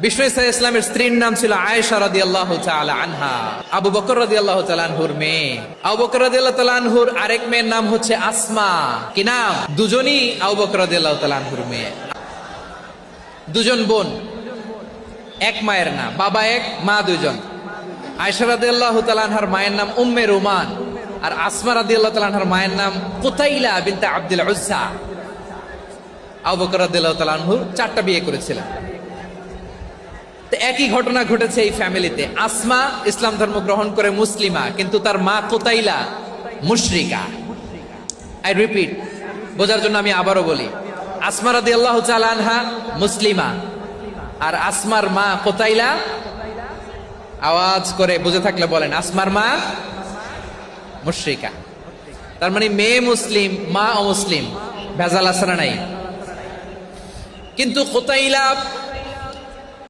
বিষ্ণু ইসা ইসলামের স্ত্রীর নাম ছিল আয়েশা রাদিয়াল্লাহু তাআলা আনহা। আবু বকর রাদিয়াল্লাহু তাআলা আনহুর মেয়ে। আবু বকর রাদিয়াল্লাহু তাআলা আনহুর আরেক মেয়ের নাম হচ্ছে আসমা। কি নাম? দুজনই আবু বকর রাদিয়াল্লাহু তাআলা আনহুর মেয়ে। দুজন বোন, এক মায়ের নাম, বাবা এক মা দুজন। আয়েশা রাদিয়াল্লাহু তাআলা আনহার মায়ের নাম উম্মে রুমান, আর আসমা রাদিয়াল্লাহু তাআলা আনহার মায়ের নাম কুতাইলা বিনতে আব্দুল উজ্জা। আবু বকর রাদিয়াল্লাহু তাআলা আনহু 4টা বিয়ে করেছিলেন। তো একই ঘটনা ঘটেছে এই ফ্যামিলিতে। আসমা ইসলাম ধর্ম গ্রহণ করে মুসলিমা, কিন্তু তার মা কুতাইলা মুশরিকা। আই রিপিট, বোঝার জন্য আমি আবারও বলি, আসমা রাদিয়াল্লাহু তাআলা আনহা মুসলিমা, আর আসমার মা কুতাইলা, আওয়াজ করে বুঝে থাকলে বলেন, আসমার মা মুশরিকা। তার মানে মেয়ে মুসলিম, মা অমুসলিম। ভেজাল আছে না নাই? কিন্তু কুতাইলা